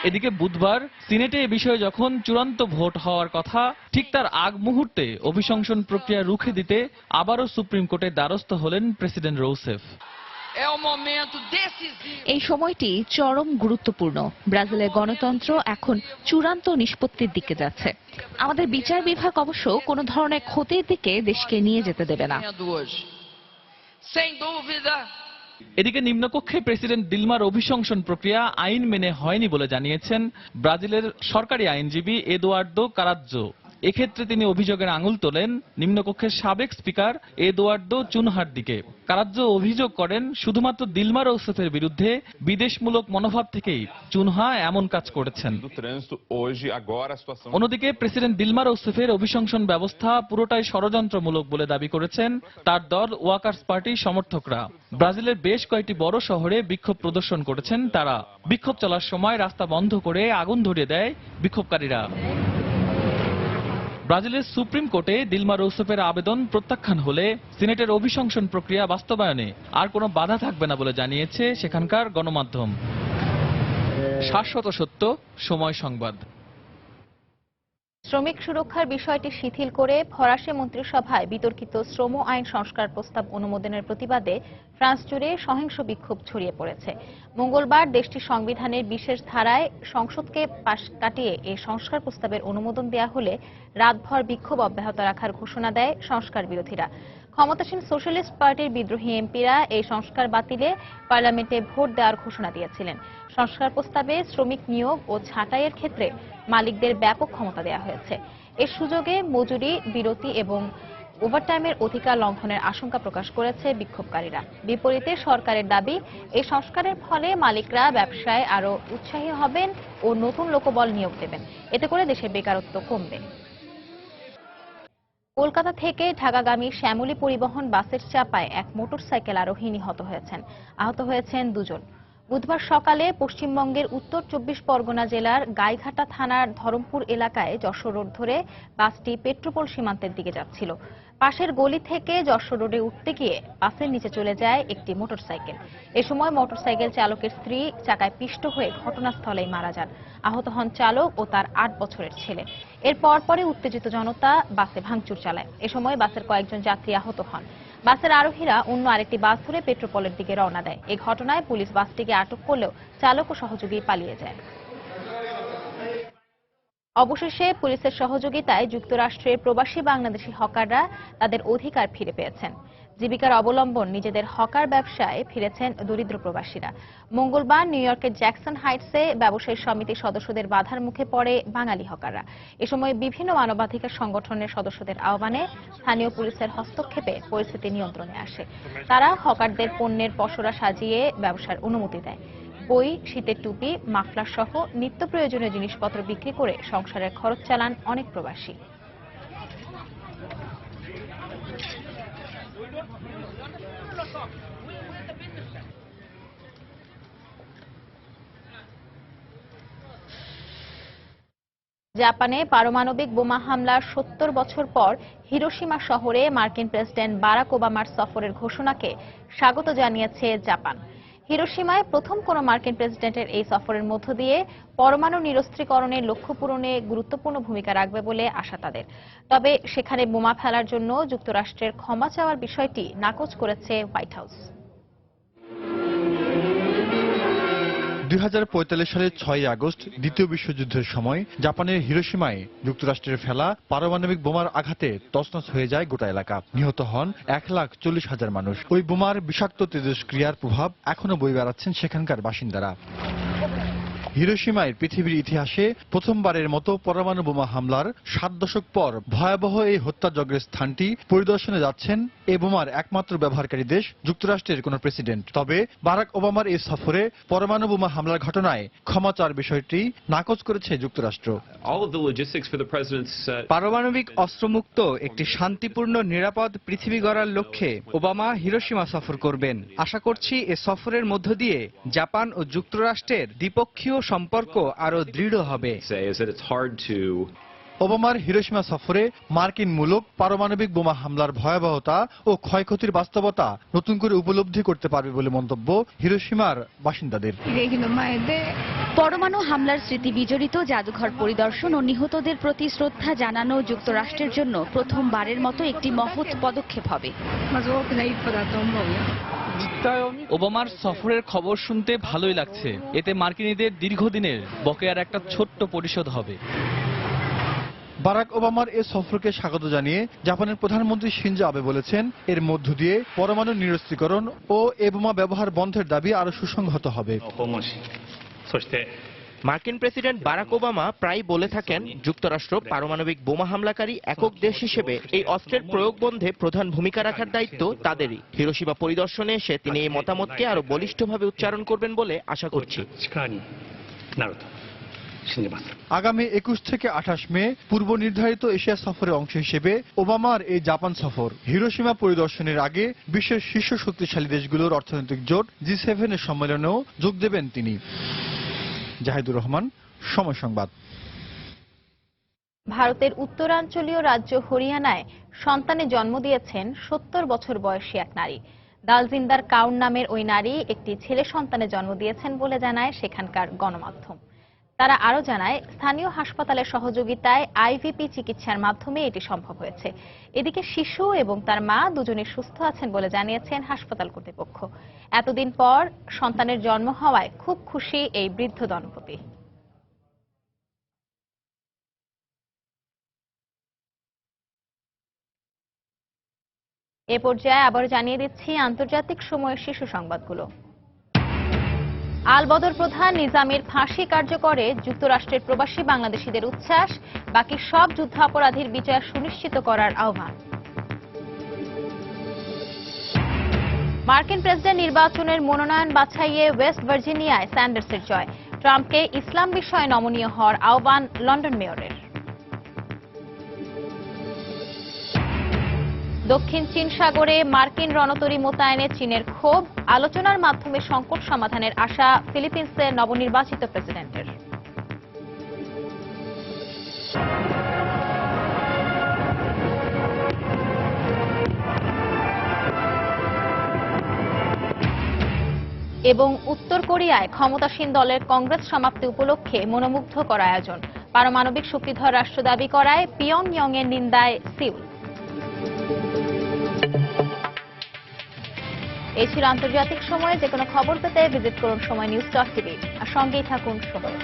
এদিকে বুধবার সিনেটে এ বিষয়ে যখন চূড়ান্ত ভোট হওয়ার কথা, ঠিক তার আগ মুহূর্তে অভিশংসন প্রক্রিয়া রুখে দিতে আবারও সুপ্রিম কোর্টের দ্বারস্থ হলেন প্রেসিডেন্ট রৌসেফ। এই সময়টি চরম গুরুত্বপূর্ণ। ব্রাজিলের গণতন্ত্র এখন চূড়ান্ত নিষ্পত্তির দিকে যাচ্ছে। আমাদের বিচার বিভাগ অবশ্য কোনো ধরনের ক্ষতির দিকে দেশকে নিয়ে যেতে দেবে না। এদিকে নিম্নকক্ষে প্রেসিডেন্ট দিলমার অভিশংসন প্রক্রিয়া আইন মেনে হয়নি বলে জানিয়েছেন ব্রাজিলের সরকারি আইনজীবী এদুয়ার্দো কারাজ্জো। এক্ষেত্রে তিনি অভিযোগের আঙুল তোলেন নিম্নকক্ষের সাবেক স্পিকার এদুয়ার্দো চুনহার দিকে। কারাজ্জো অভিযোগ করেন শুধুমাত্র দিলমা রৌসেফের বিরুদ্ধে বিদেশমূলক মনোভাব থেকেই চুনহা এমন কাজ করেছেন। অন্যদিকে প্রেসিডেন্ট দিলমা রৌসেফের অভিশংসন ব্যবস্থা পুরোটাই ষড়যন্ত্রমূলক বলে দাবি করেছেন তার দল ওয়ার্কার্স পার্টির সমর্থকরা। ব্রাজিলের বেশ কয়েকটি বড় শহরে বিক্ষোভ প্রদর্শন করেছেন তারা। বিক্ষোভ চলার সময় রাস্তা বন্ধ করে আগুন ধরিয়ে দেয় বিক্ষোভকারীরা। ব্রাজিলের সুপ্রিম কোর্টে দিলমা রৌসেফের আবেদন প্রত্যাখ্যান হলে সিনেটের অভিশংসন প্রক্রিয়া বাস্তবায়নে আর কোনো বাধা থাকবে না বলে জানিয়েছে সেখানকার গণমাধ্যম। শাশ্বত সত্য, সময় সংবাদ। শ্রমিক সুরক্ষার বিষয়টি শিথিল করে ফরাসি মন্ত্রিসভায় বিতর্কিত শ্রম আইন সংস্কার প্রস্তাব অনুমোদনের প্রতিবাদে ফ্রান্স জুড়ে সহিংস বিক্ষোভ ছড়িয়ে পড়েছে। মঙ্গলবার দেশটির সংবিধানের বিশেষ ধারায় সংসদকে পাশ কাটিয়ে এই সংস্কার প্রস্তাবের অনুমোদন দেয়া হলে রাতভর বিক্ষোভ অব্যাহত রাখার ঘোষণা দেয় সংস্কার বিরোধীরা। ক্ষমতাসীন সোশ্যালিস্ট পার্টির বিদ্রোহী এমপিরা এই সংস্কার বাতিলে পার্লামেন্টে ভোট দেওয়ার ঘোষণা দিয়েছিলেন। সংস্কার প্রস্তাবে শ্রমিক নিয়োগ ও ছাঁটাইয়ের ক্ষেত্রে মালিকদের ব্যাপক ক্ষমতা দেওয়া হয়েছে। এর সুযোগে মজুরি বিরতি এবং ওভারটাইমের অধিকার লঙ্ঘনের আশঙ্কা প্রকাশ করেছে বিক্ষোভকারীরা। বিপরীতে সরকারের দাবি, এই সংস্কারের ফলে মালিকরা ব্যবসায় আরও উৎসাহী হবেন ও নতুন লোকবল নিয়োগ দেবেন। এতে করে দেশের বেকারত্ব কমবে। কলকাতা থেকে ঢাকাগামী শ্যামলী পরিবহন বাসের চাপায় এক মোটরসাইকেল আরোহী নিহত হয়েছেন। আহত হয়েছেন দুজন। বুধবার সকালে পশ্চিমবঙ্গের উত্তর 24 পরগনা জেলার গাইঘাটা থানার ধরমপুর এলাকায় যশোর রোড ধরে বাসটি পেট্রোপোল সীমান্তের দিকে যাচ্ছিল। পাশের গলি থেকে যশোর রোডে উঠতে গিয়ে বাসের নিচে চলে যায় একটি মোটরসাইকেল। এ সময় মোটরসাইকেল চালকের স্ত্রী চাকায় পিষ্ট হয়ে ঘটনাস্থলেই মারা যান। আহত হন চালক ও তার 8 বছরের ছেলে। এর পরপরই উত্তেজিত জনতা বাসে ভাঙচুর চালায়। এ সময় বাসের কয়েকজন যাত্রী আহত হন। বাসের আরোহীরা অন্য আরেকটি বাস ধরে পেট্রোপোলের দিকে রওনা দেয়। এই ঘটনায় পুলিশ বাসটিকে আটক করলেও চালক ও সহযোগী পালিয়ে যায়। অবশেষে পুলিশের সহযোগিতায় যুক্তরাষ্ট্রের প্রবাসী বাংলাদেশি হকাররা তাদের অধিকার ফিরে পেয়েছেন। জীবিকার অবলম্বন নিজেদের হকার ব্যবসায় ফিরেছেন দরিদ্র প্রবাসীরা। মঙ্গলবার নিউ ইয়র্কের জ্যাকসন হাইটসে ব্যবসায়ী সমিতির সদস্যদের বাধার মুখে পড়ে বাঙালি হকাররা। এ সময় বিভিন্ন মানবাধিকার সংগঠনের সদস্যদের আহ্বানে স্থানীয় পুলিশের হস্তক্ষেপে পরিস্থিতি নিয়ন্ত্রণে আসে। তারা হকারদের পণ্যের পসরা সাজিয়ে ব্যবসার অনুমতি দেয়। বই, শীতের টুপি, মাফলার সহ নিত্য প্রয়োজনীয় জিনিসপত্র বিক্রি করে সংসারের খরচ চালান অনেক প্রবাসী। জাপানে পারমাণবিক বোমা হামলার 70 বছর পর হিরোশিমা শহরে মার্কিন প্রেসিডেন্ট বারাক ওবামার সফরের ঘোষণাকে স্বাগত জানিয়েছে জাপান। হিরোশিমায় প্রথম কোন মার্কিন প্রেসিডেন্টের এই সফরের মধ্য দিয়ে পরমাণু নিরস্ত্রীকরণের লক্ষ্য পূরণে গুরুত্বপূর্ণ ভূমিকা রাখবে বলে আশা তাদের। তবে সেখানে বোমা ফেলার জন্য যুক্তরাষ্ট্রের ক্ষমা চাওয়ার বিষয়টি নাকচ করেছে হোয়াইট হাউস। 2045 সালের 6 আগস্ট দ্বিতীয় বিশ্বযুদ্ধের সময় জাপানের হিরোশিমায় যুক্তরাষ্ট্রের ফেলা পারমাণবিক বোমার আঘাতে তছনছ হয়ে যায় গোটা এলাকা। নিহত হন 1,40,000 মানুষ। ওই বোমার বিষাক্ত তেজস্ক্রিয়ার প্রভাব এখনো বয়ে বেড়াচ্ছেন সেখানকার বাসিন্দারা। হিরোশিমায় পৃথিবীর ইতিহাসে প্রথমবারের মতো পরমাণু বোমা হামলার 7 দশক পর ভয়াবহ এই হত্যাযজ্ঞের স্থানটি পরিদর্শনে যাচ্ছেন এ বোমার একমাত্র ব্যবহারকারী দেশ যুক্তরাষ্ট্রের কোন প্রেসিডেন্ট। তবে বারাক ওবামার এই সফরে পরমাণু বোমা হামলার ঘটনায় ক্ষমা চাওয়ার বিষয়টি নাকচ করেছে যুক্তরাষ্ট্র। পারমাণবিক অস্ত্রমুক্ত একটি শান্তিপূর্ণ নিরাপদ পৃথিবী গড়ার লক্ষ্যে ওবামা হিরোশিমা সফর করবেন। আশা করছি এ সফরের মধ্য দিয়ে জাপান ও যুক্তরাষ্ট্রের দ্বিপক্ষীয় সম্পর্ক আরো দৃঢ় হবে। ওবামার হিরোশিমা সফরে মার্কিন মুলুক পারমাণবিক বোমা হামলার ভয়াবহতা ও ক্ষয়ক্ষতির বাস্তবতা নতুন করে উপলব্ধি করতে পারবে বলে মন্তব্য হিরোশিমার বাসিন্দাদের। পরমাণু হামলার স্মৃতি বিজড়িত জাদুঘর পরিদর্শন ও নিহতদের প্রতি শ্রদ্ধা জানানো যুক্তরাষ্ট্রের জন্য প্রথমবারের মতো একটি মহৎ পদক্ষেপ হবে। ওবামার সফরের খবর শুনতে ভালোই লাগছে। এতে মার্কিনীদের দীর্ঘদিনের বকেয়ার একটা ছোট্ট পরিশোধ হবে। বারাক ওবামার এ সফরকে স্বাগত জানিয়ে জাপানের প্রধানমন্ত্রী শিনজো আবে বলেছেন, এর মধ্য দিয়ে পরমাণু নিরস্ত্রীকরণ ও এ বোমা ব্যবহার বন্ধের দাবি আরো সুসংহত হবে। মার্কিন প্রেসিডেন্ট বারাক ওবামা প্রায় বলে থাকেন, যুক্তরাষ্ট্র পারমাণবিক বোমা হামলাকারী একক দেশ হিসেবে এই অস্ত্রের প্রয়োগ বন্ধে প্রধান ভূমিকা রাখার দায়িত্ব তাদেরই। হিরোশিমা পরিদর্শনে এসে তিনি এই মতামতকে আরো বলিষ্ঠভাবে উচ্চারণ করবেন বলে আশা করছি। আগামী 21 থেকে 28 মে পূর্ব নির্ধারিত এশিয়া সফরের অংশ হিসেবে ওবামার এই জাপান সফর। হিরোশিমা পরিদর্শনের আগে বিশ্বের শীর্ষ শক্তিশালী দেশগুলোর অর্থনৈতিক জোট G7 এর সম্মেলনেও যোগ দেবেন তিনি। জাহিদুর রহমান, সময় সংবাদ। ভারতের উত্তরাঞ্চলীয় রাজ্য হরিয়ানায় সন্তানে জন্ম দিয়েছেন 70 বছর বয়সী এক নারী। দালজিন্দার কাউন নামের ওই নারী একটি ছেলে সন্তানে জন্ম দিয়েছেন বলে জানায় সেখানকার গণমাধ্যম। তারা আরো জানায়, স্থানীয় হাসপাতালের সহযোগিতায় আইভিপি চিকিৎসার মাধ্যমে এটি সম্ভব হয়েছে। এদিকে শিশু এবং তার মা দুজনেই সুস্থ আছেন বলে জানিয়েছেন হাসপাতাল কর্তৃপক্ষ। এতদিন পর সন্তানের জন্ম হওয়ায় খুব খুশি এই বৃদ্ধ দম্পতি। এ পর্যায়ে আবার জানিয়ে দিচ্ছি আন্তর্জাতিক সময়ের শীর্ষ সংবাদগুলো। আলবদর প্রধান নিজামীর ফাঁসি কার্যকরে যুক্তরাষ্ট্রের প্রবাসী বাংলাদেশিদের উচ্ছ্বাস, বাকি সব যুদ্ধাপরাধীর বিচার সুনিশ্চিত করার আহ্বান। মার্কিন প্রেসিডেন্ট নির্বাচনের মনোনয়ন বাছাইয়ে ওয়েস্ট ভার্জিনিয়ায় স্যান্ডার্সের জয়, ট্রাম্পকে ইসলাম বিষয়ে নমনীয় হওয়ার আহ্বান লন্ডন মেয়রের। দক্ষিণ চীন সাগরে মার্কিন রণতরী মোতায়েনে চীনের ক্ষোভ, আলোচনার মাধ্যমে সংকট সমাধানের আশা ফিলিপিন্সের নবনির্বাচিত প্রেসিডেন্টের। এবং উত্তর কোরিয়ায় ক্ষমতাসীন দলের কংগ্রেস সমাপ্তি উপলক্ষে মনোমুগ্ধকর আয়োজন, পারমাণবিক শক্তিধর রাষ্ট্র দাবি করায় পিয়ংইয়ং এর নিন্দায় সিউল। এই ছিল আন্তর্জাতিক সময়ে। যে কোনো খবর পেতে ভিজিট করুন সময় নিউজ.tv আর সঙ্গেই থাকুন সময়।